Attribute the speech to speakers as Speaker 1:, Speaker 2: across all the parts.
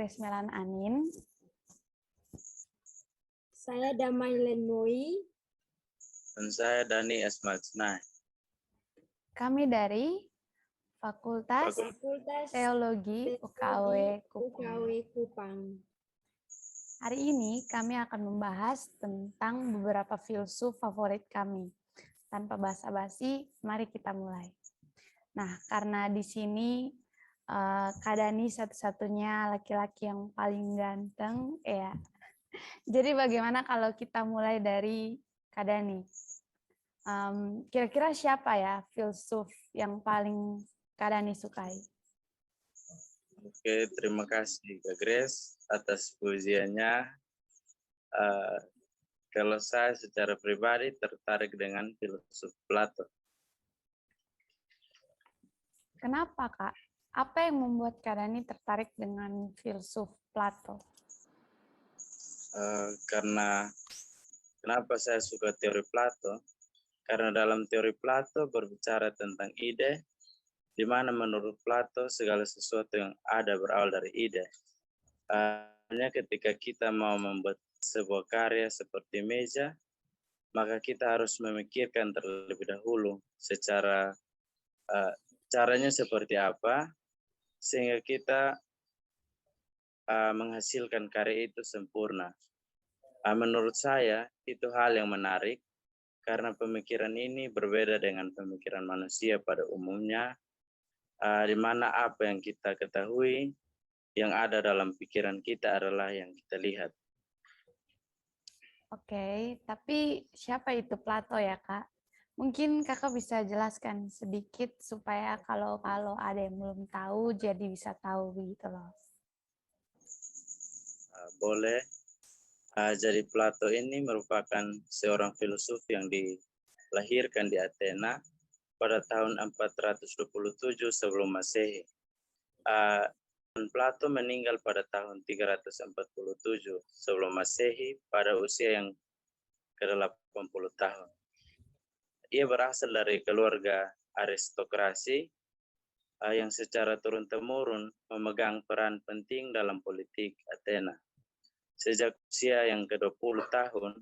Speaker 1: Grace Melan Anin.
Speaker 2: Saya Damai Lenmoi.
Speaker 3: Dan saya Dani Esmalcnai.
Speaker 1: Kami dari Fakultas
Speaker 2: Fakultas
Speaker 1: Teologi UKW Kupang.
Speaker 2: UKW Kupang.
Speaker 1: Hari ini kami akan membahas tentang beberapa filsuf favorit kami. Tanpa basa-basi, mari kita mulai. Nah, karena di sini Kak Dani satu-satunya laki-laki yang paling ganteng, ya. Jadi bagaimana kalau kita mulai dari Kak Dani? Kira-kira siapa ya filsuf yang paling Kak Dani sukai?
Speaker 3: Oke, terima kasih Kak Grace atas pujiannya. Kalau saya secara pribadi tertarik dengan filsuf Plato.
Speaker 1: Kenapa, Kak? Apa yang membuat Kak Dani tertarik dengan filsuf Plato?
Speaker 3: Karena kenapa saya suka teori Plato? Karena dalam teori Plato berbicara tentang ide, di mana menurut Plato segala sesuatu yang ada berawal dari ide. Hanya ketika kita mau membuat sebuah karya seperti meja, maka kita harus memikirkan terlebih dahulu secara caranya seperti apa, sehingga kita menghasilkan karya itu sempurna. Menurut saya, itu hal yang menarik, karena pemikiran ini berbeda dengan pemikiran manusia pada umumnya, di mana apa yang kita ketahui, yang ada dalam pikiran kita adalah yang kita lihat.
Speaker 1: Oke, tapi siapa itu Plato ya, Kak? Mungkin Kakak bisa jelaskan sedikit supaya kalau ada yang belum tahu jadi bisa tahu gitu loh.
Speaker 3: Boleh. Jadi Plato ini merupakan seorang filsuf yang dilahirkan di Athena pada tahun 427 sebelum Masehi. Dan Plato meninggal pada tahun 347 sebelum Masehi pada usia yang ke-80 tahun. Ia berasal dari keluarga aristokrasi yang secara turun-temurun memegang peran penting dalam politik Athena. Sejak usia yang ke-20 tahun,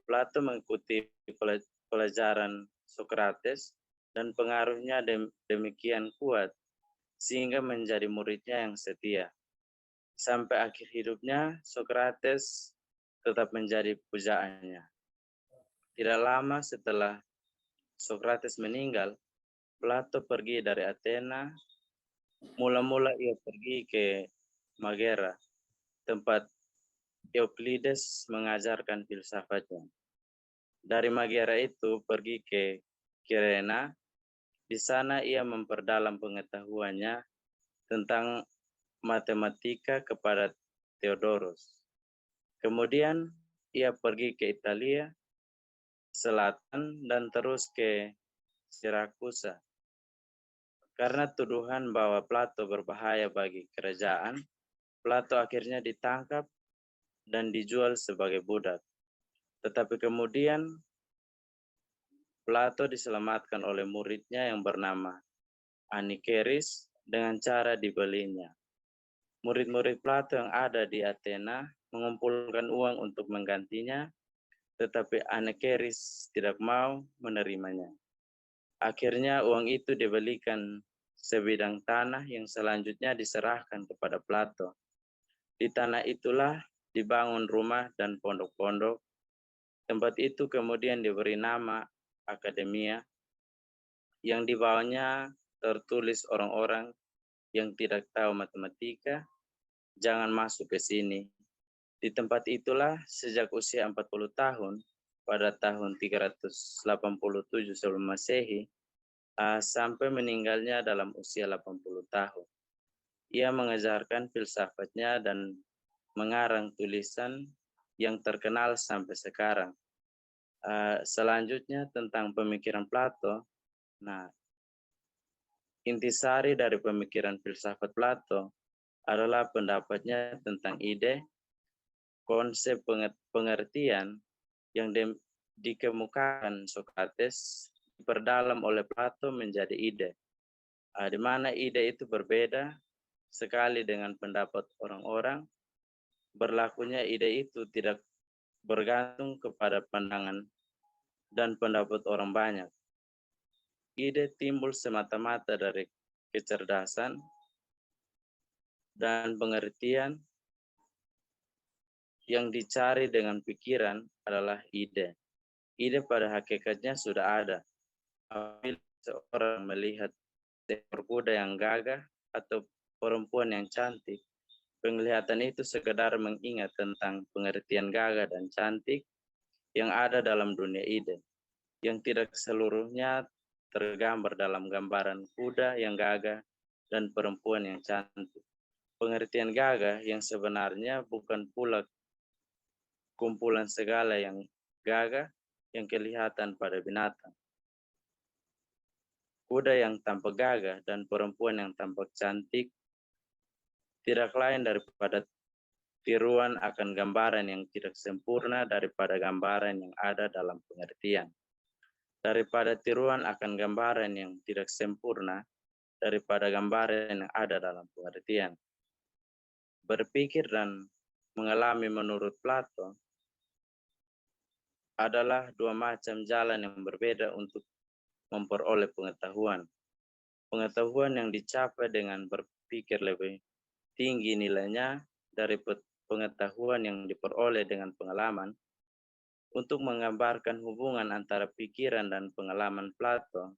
Speaker 3: Plato mengikuti pelajaran Sokrates dan pengaruhnya demikian kuat sehingga menjadi muridnya yang setia. Sampai akhir hidupnya, Sokrates tetap menjadi pujaannya. Tidak lama setelah Sokrates meninggal, Plato pergi dari Athena. Mula-mula ia pergi ke Megara, tempat Euclides mengajarkan filsafatnya. Dari Megara itu pergi ke Kyrene. Di sana ia memperdalam pengetahuannya tentang matematika kepada Theodorus. Kemudian ia pergi ke Italia Selatan dan terus ke Sirakusa. Karena tuduhan bahwa Plato berbahaya bagi kerajaan, Plato akhirnya ditangkap dan dijual sebagai budak. Tetapi kemudian Plato diselamatkan oleh muridnya yang bernama Anikeris dengan cara dibelinya. Murid-murid Plato yang ada di Athena mengumpulkan uang untuk menggantinya, tetapi Anikeris tidak mau menerimanya. Akhirnya uang itu dibelikan sebidang tanah yang selanjutnya diserahkan kepada Plato. Di tanah itulah dibangun rumah dan pondok-pondok. Tempat itu kemudian diberi nama Akademia, yang di bawahnya tertulis orang-orang yang tidak tahu matematika, jangan masuk ke sini. Di tempat itulah sejak usia 40 tahun, pada tahun 387 sebelum Masehi, sampai meninggalnya dalam usia 80 tahun. Ia mengajarkan filsafatnya dan mengarang tulisan yang terkenal sampai sekarang. Selanjutnya tentang pemikiran Plato. Nah, intisari dari pemikiran filsafat Plato adalah pendapatnya tentang ide, konsep pengertian yang dikemukakan Sokrates diperdalam oleh Plato menjadi ide, di mana ide itu berbeda sekali dengan pendapat orang-orang, berlakunya ide itu tidak bergantung kepada pandangan dan pendapat orang banyak. Ide timbul semata-mata dari kecerdasan dan pengertian. Yang dicari dengan pikiran adalah ide. Ide pada hakikatnya sudah ada. Apabila seorang melihat seekor kuda yang gagah atau perempuan yang cantik, penglihatan itu sekedar mengingat tentang pengertian gagah dan cantik yang ada dalam dunia ide, yang tidak seluruhnya tergambar dalam gambaran kuda yang gagah dan perempuan yang cantik. Pengertian gagah yang sebenarnya bukan pula kumpulan segala yang gagah yang kelihatan pada binatang. Kuda yang tampak gagah dan perempuan yang tampak cantik tidak lain daripada tiruan akan gambaran yang tidak sempurna daripada gambaran yang ada dalam pengertian. Daripada tiruan akan gambaran yang tidak sempurna daripada gambaran yang ada dalam pengertian. Berpikir dan mengalami menurut Plato adalah dua macam jalan yang berbeda untuk memperoleh pengetahuan. Pengetahuan yang dicapai dengan berpikir lebih tinggi nilainya dari pengetahuan yang diperoleh dengan pengalaman. Untuk menggambarkan hubungan antara pikiran dan pengalaman Plato,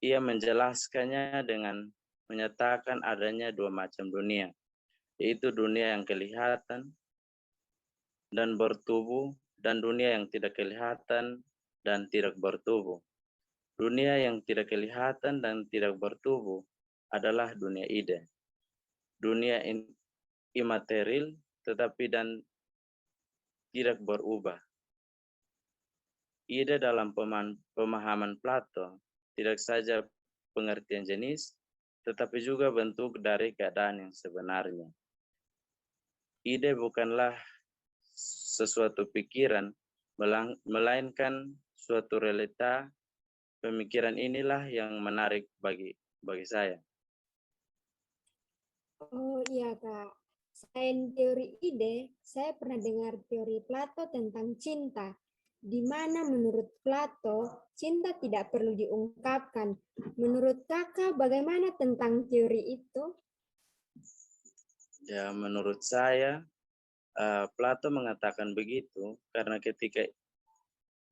Speaker 3: ia menjelaskannya dengan menyatakan adanya dua macam dunia, yaitu dunia yang kelihatan dan bertubuh, dan dunia yang tidak kelihatan dan tidak bertubuh. Dunia yang tidak kelihatan dan tidak bertubuh adalah dunia ide. Dunia imaterial tetapi dan tidak berubah. Ide dalam pemahaman Plato tidak saja pengertian jenis, tetapi juga bentuk dari keadaan yang sebenarnya. Ide bukanlah sesuatu pikiran, melainkan suatu realita. Pemikiran inilah yang menarik bagi saya.
Speaker 2: Oh iya Kak, selain teori ide, saya pernah dengar teori Plato tentang cinta, di mana menurut Plato, cinta tidak perlu diungkapkan. Menurut Kakak, bagaimana tentang teori itu?
Speaker 3: Ya, menurut saya, Plato mengatakan begitu karena ketika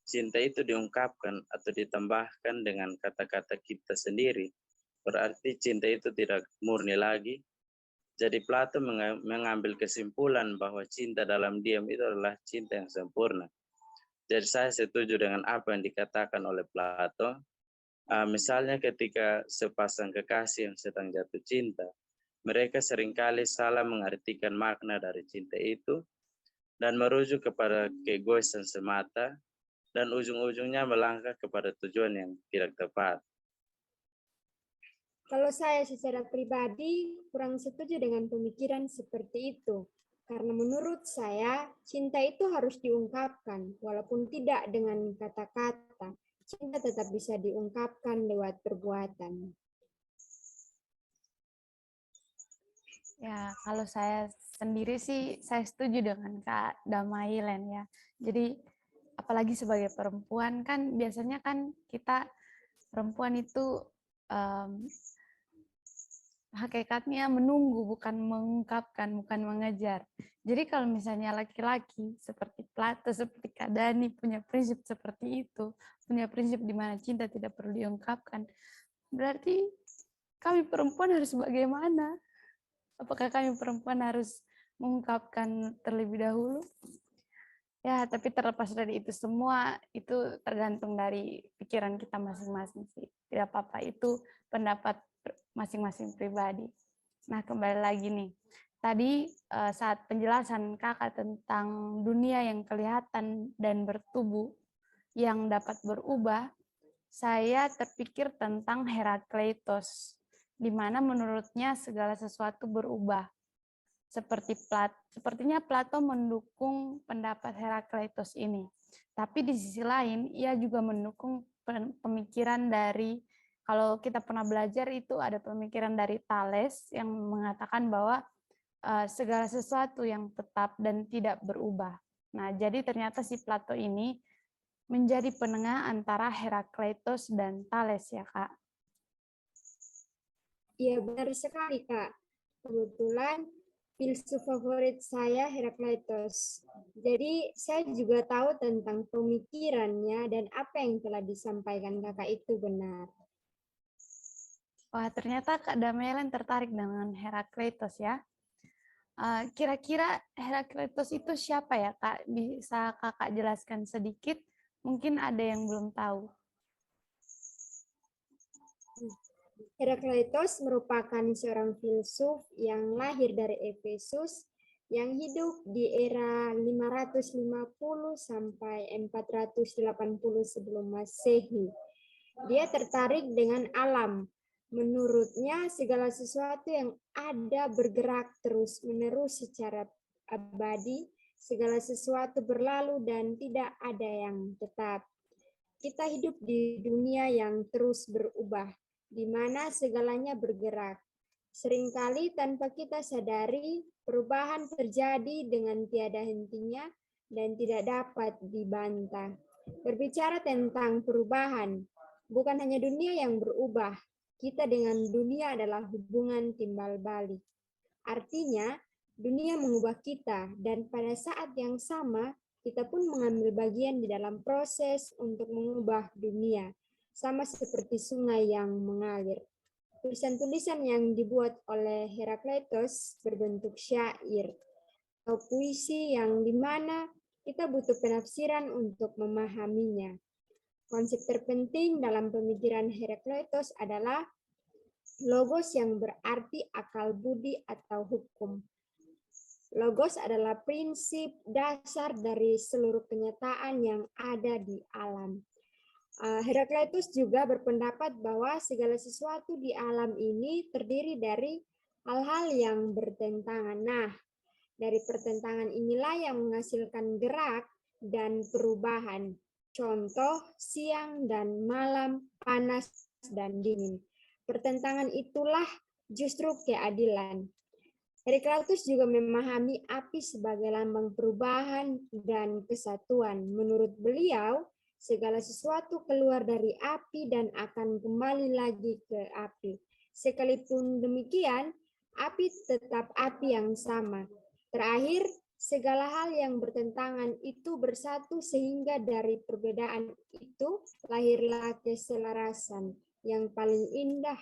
Speaker 3: cinta itu diungkapkan atau ditambahkan dengan kata-kata kita sendiri, berarti cinta itu tidak murni lagi. Jadi Plato mengambil kesimpulan bahwa cinta dalam diam itu adalah cinta yang sempurna. Jadi saya setuju dengan apa yang dikatakan oleh Plato. Misalnya ketika sepasang kekasih yang sedang jatuh cinta, mereka seringkali salah mengartikan makna dari cinta itu dan merujuk kepada keegoisan semata dan ujung-ujungnya melangkah kepada tujuan yang tidak tepat.
Speaker 2: Kalau saya secara pribadi kurang setuju dengan pemikiran seperti itu. Karena menurut saya, cinta itu harus diungkapkan, walaupun tidak dengan kata-kata. Cinta tetap bisa diungkapkan lewat perbuatan.
Speaker 1: Ya, kalau saya sendiri sih, saya setuju dengan Kak Damailen ya. Jadi, apalagi sebagai perempuan kan, biasanya kan kita perempuan itu hakikatnya menunggu, bukan mengungkapkan, bukan mengejar. Jadi kalau misalnya laki-laki seperti Plato, seperti Kak Dani punya prinsip seperti itu, punya prinsip di mana cinta tidak perlu diungkapkan, berarti kami perempuan harus bagaimana? Apakah kami perempuan harus mengungkapkan terlebih dahulu? Ya, tapi terlepas dari itu semua, itu tergantung dari pikiran kita masing-masing sih. Tidak apa-apa, itu pendapat masing-masing pribadi. Nah, kembali lagi nih. Tadi saat penjelasan Kakak tentang dunia yang kelihatan dan bertubuh, yang dapat berubah, saya terpikir tentang Herakleitos, di mana menurutnya segala sesuatu berubah. Sepertinya Plato mendukung pendapat Herakleitos ini. Tapi di sisi lain, ia juga mendukung pemikiran dari kalau kita pernah belajar itu ada pemikiran dari Thales yang mengatakan bahwa segala sesuatu yang tetap dan tidak berubah. Nah, jadi ternyata si Plato ini menjadi penengah antara Herakleitos dan Thales ya, Kak.
Speaker 2: Iya, benar sekali, Kak. Kebetulan filsuf favorit saya Herakleitos. Jadi saya juga tahu tentang pemikirannya dan apa yang telah disampaikan Kakak itu benar.
Speaker 1: Wah, ternyata Kak Damelan tertarik dengan Herakleitos ya. Kira-kira Herakleitos itu siapa ya, Kak? Bisa Kakak jelaskan sedikit? Mungkin ada yang belum tahu.
Speaker 2: Herakleitos merupakan seorang filsuf yang lahir dari Efesus yang hidup di era 550 sampai 480 sebelum Masehi. Dia tertarik dengan alam. Menurutnya segala sesuatu yang ada bergerak terus-menerus secara abadi, segala sesuatu berlalu dan tidak ada yang tetap. Kita hidup di dunia yang terus berubah, di mana segalanya bergerak. Seringkali tanpa kita sadari, perubahan terjadi dengan tiada hentinya dan tidak dapat dibantah. Berbicara tentang perubahan, bukan hanya dunia yang berubah, kita dengan dunia adalah hubungan timbal balik. Artinya, dunia mengubah kita, dan pada saat yang sama, kita pun mengambil bagian di dalam proses untuk mengubah dunia, sama seperti sungai yang mengalir. Tulisan-tulisan yang dibuat oleh Herakleitos berbentuk syair atau puisi yang dimana kita butuh penafsiran untuk memahaminya. Konsep terpenting dalam pemikiran Herakleitos adalah logos yang berarti akal budi atau hukum. Logos adalah prinsip dasar dari seluruh kenyataan yang ada di alam. Herakleitos juga berpendapat bahwa segala sesuatu di alam ini terdiri dari hal-hal yang bertentangan. Nah, dari pertentangan inilah yang menghasilkan gerak dan perubahan. Contoh, siang dan malam, panas dan dingin. Pertentangan itulah justru keadilan. Herakleitos juga memahami api sebagai lambang perubahan dan kesatuan. Menurut beliau, segala sesuatu keluar dari api dan akan kembali lagi ke api. Sekalipun demikian, api tetap api yang sama. Terakhir, segala hal yang bertentangan itu bersatu sehingga dari perbedaan itu lahirlah keselarasan yang paling indah.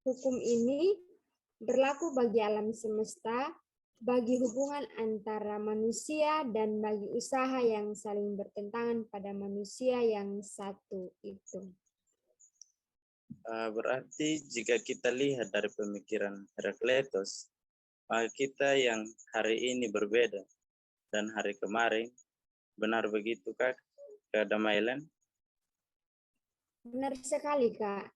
Speaker 2: Hukum ini berlaku bagi alam semesta, bagi hubungan antara manusia, dan bagi usaha yang saling bertentangan pada manusia yang satu itu.
Speaker 3: Berarti jika kita lihat dari pemikiran Herakleitos, maka kita yang hari ini berbeda dan hari kemarin, benar begitu Kak Damelan?
Speaker 2: Benar sekali, Kak.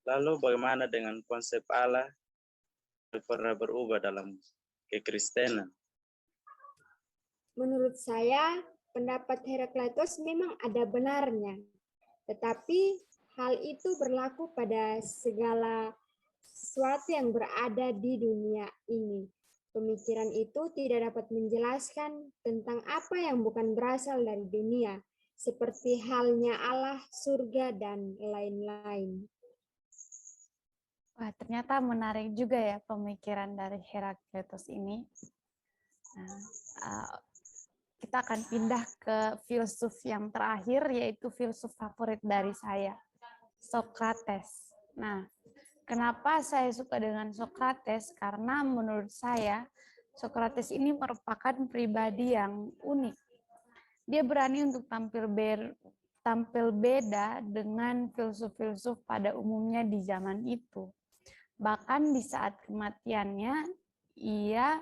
Speaker 3: Lalu bagaimana dengan konsep Allah yang pernah berubah dalam kekristenan?
Speaker 2: Menurut saya, pendapat Herakleitos memang ada benarnya. Tetapi hal itu berlaku pada segala sesuatu yang berada di dunia ini. Pemikiran itu tidak dapat menjelaskan tentang apa yang bukan berasal dari dunia, seperti halnya Allah, surga, dan lain-lain.
Speaker 1: Wah, ternyata menarik juga ya pemikiran dari Herakleitos ini. Nah, kita akan pindah ke filsuf yang terakhir, yaitu filsuf favorit dari saya, Sokrates. Nah, kenapa saya suka dengan Sokrates? Karena menurut saya, Sokrates ini merupakan pribadi yang unik. Dia berani untuk tampil beda dengan filsuf-filsuf pada umumnya di zaman itu. Bahkan di saat kematiannya, ia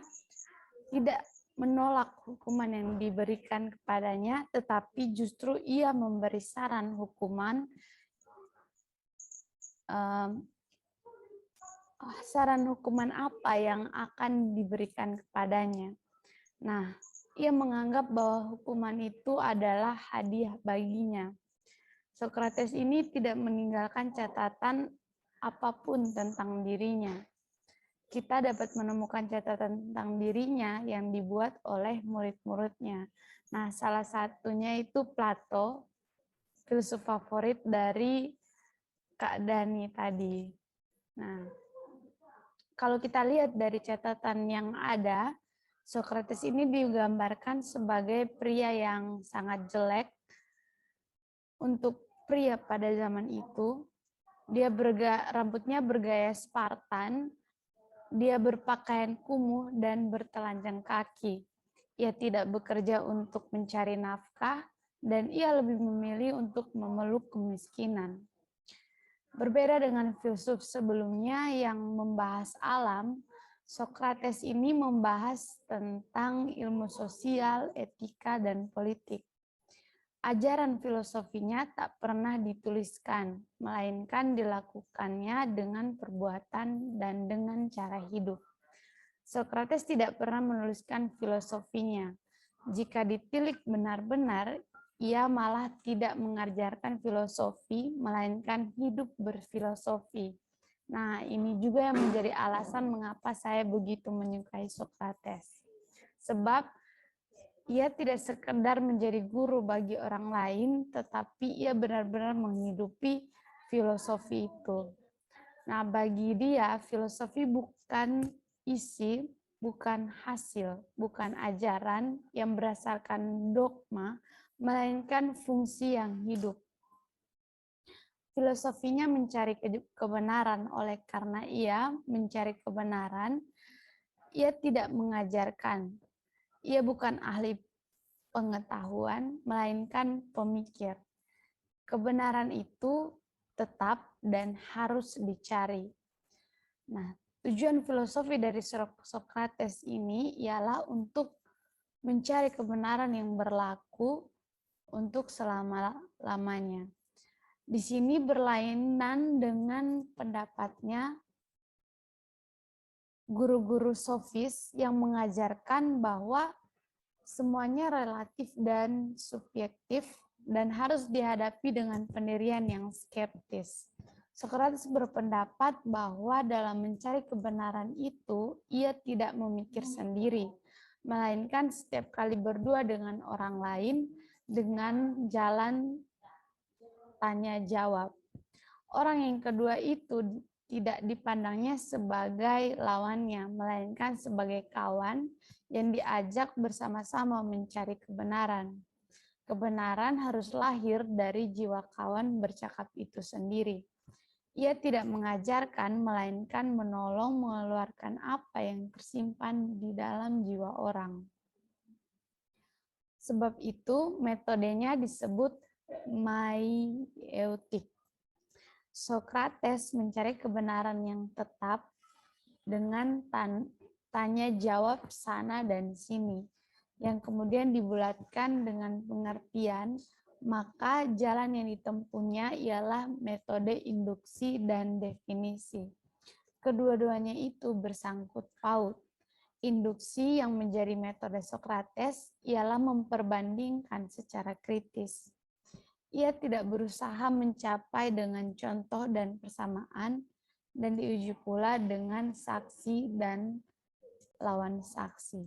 Speaker 1: tidak menolak hukuman yang diberikan kepadanya, tetapi justru ia memberi saran hukuman apa yang akan diberikan kepadanya. Nah, ia menganggap bahwa hukuman itu adalah hadiah baginya. Sokrates ini tidak meninggalkan catatan apapun tentang dirinya. Kita dapat menemukan catatan tentang dirinya yang dibuat oleh murid-muridnya. Nah, salah satunya itu Plato, filsuf favorit dari Kak Dani tadi. Nah, kalau kita lihat dari catatan yang ada, Sokrates ini digambarkan sebagai pria yang sangat jelek untuk pria pada zaman itu. Dia rambutnya bergaya Spartan, dia berpakaian kumuh dan bertelanjang kaki. Ia tidak bekerja untuk mencari nafkah, dan ia lebih memilih untuk memeluk kemiskinan. Berbeda dengan filsuf sebelumnya yang membahas alam, Sokrates ini membahas tentang ilmu sosial, etika, dan politik. Ajaran filosofinya tak pernah dituliskan, melainkan dilakukannya dengan perbuatan dan dengan cara hidup. Sokrates tidak pernah menuliskan filosofinya. Jika ditilik benar-benar, ia malah tidak mengajarkan filosofi, melainkan hidup berfilosofi. Nah, ini juga yang menjadi alasan mengapa saya begitu menyukai Sokrates. Sebab ia tidak sekedar menjadi guru bagi orang lain, tetapi ia benar-benar menghidupi filosofi itu. Nah, bagi dia, filosofi bukan isi, bukan hasil, bukan ajaran yang berdasarkan dogma, melainkan fungsi yang hidup. Filosofinya mencari kebenaran, oleh karena ia mencari kebenaran, ia tidak mengajarkan. Ia bukan ahli pengetahuan, melainkan pemikir. Kebenaran itu tetap dan harus dicari. Nah, tujuan filosofi dari Sokrates ini ialah untuk mencari kebenaran yang berlaku untuk selama-lamanya. Di sini berlainan dengan pendapatnya guru-guru sofis yang mengajarkan bahwa semuanya relatif dan subjektif dan harus dihadapi dengan pendirian yang skeptis. Sokrates berpendapat bahwa dalam mencari kebenaran itu, ia tidak memikir sendiri, melainkan setiap kali berdua dengan orang lain dengan jalan tanya jawab. Orang yang kedua itu tidak dipandangnya sebagai lawannya, melainkan sebagai kawan yang diajak bersama-sama mencari kebenaran. Kebenaran harus lahir dari jiwa kawan bercakap itu sendiri. Ia tidak mengajarkan, melainkan menolong mengeluarkan apa yang tersimpan di dalam jiwa orang. Sebab itu metodenya disebut maieutik. Sokrates mencari kebenaran yang tetap dengan tanya jawab sana dan sini, yang kemudian dibulatkan dengan pengertian, maka jalan yang ditempuhnya ialah metode induksi dan definisi. Kedua-duanya itu bersangkut paut. Induksi yang menjadi metode Sokrates ialah memperbandingkan secara kritis. Ia tidak berusaha mencapai dengan contoh dan persamaan, dan diuji pula dengan saksi dan lawan saksi.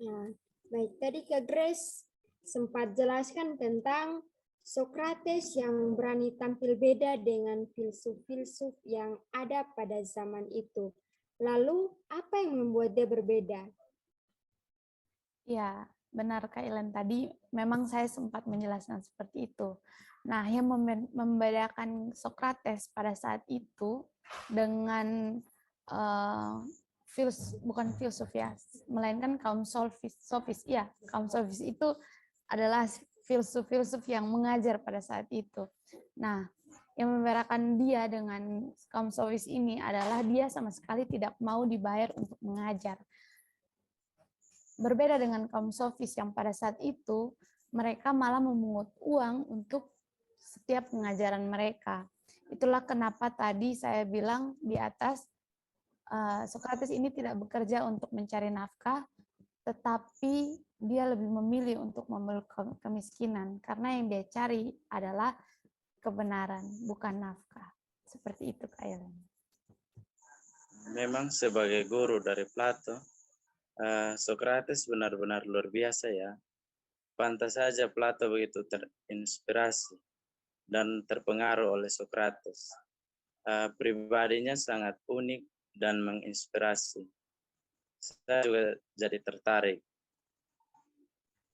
Speaker 2: Nah, baik, tadi Kak Grace sempat jelaskan tentang Sokrates yang berani tampil beda dengan filsuf-filsuf yang ada pada zaman itu. Lalu, apa yang membuat dia berbeda?
Speaker 1: Ya, benar Kak Ilan tadi, memang saya sempat menjelaskan seperti itu. Nah, yang membedakan Sokrates pada saat itu dengan bukan filsuf ya, melainkan kaum sofis. Ya, kaum sofis itu adalah filsuf-filsuf yang mengajar pada saat itu. Nah, yang membedakan dia dengan kaum sofis ini adalah dia sama sekali tidak mau dibayar untuk mengajar. Berbeda dengan kaum sofis yang pada saat itu, mereka malah memungut uang untuk setiap pengajaran mereka. Itulah kenapa tadi saya bilang di atas, Sokrates ini tidak bekerja untuk mencari nafkah, tetapi dia lebih memilih untuk memeluk kemiskinan karena yang dia cari adalah kebenaran, bukan nafkah. Seperti itu, Kak Ellen.
Speaker 3: Memang sebagai guru dari Plato, Socrates benar-benar luar biasa ya. Pantas saja Plato begitu terinspirasi dan terpengaruh oleh Socrates. Pribadinya sangat unik dan menginspirasi. Saya juga jadi tertarik.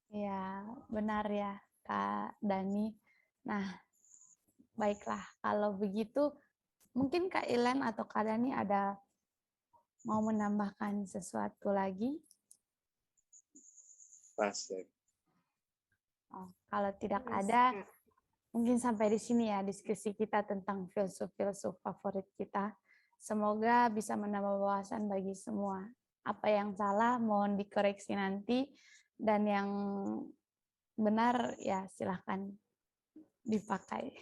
Speaker 1: Ya, benar ya, Kak Dani. Nah, baiklah. Kalau begitu, mungkin Kak Ilen atau Kak Dani ada mau menambahkan sesuatu lagi?
Speaker 3: Pasti.
Speaker 1: Oh, kalau tidak
Speaker 2: Mas,
Speaker 1: ada,
Speaker 2: Kak.
Speaker 1: mungkin sampai di sini ya diskusi kita tentang filsuf-filsuf favorit kita. Semoga bisa menambah wawasan bagi semua. Apa yang salah mohon dikoreksi nanti, dan yang benar ya silahkan dipakai.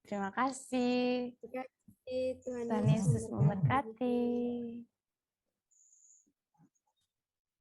Speaker 1: Terima kasih.
Speaker 2: Terima kasih, Tuhan
Speaker 1: Tuhan
Speaker 2: Yesus
Speaker 1: Yesus
Speaker 2: memberkati.
Speaker 1: memberkati.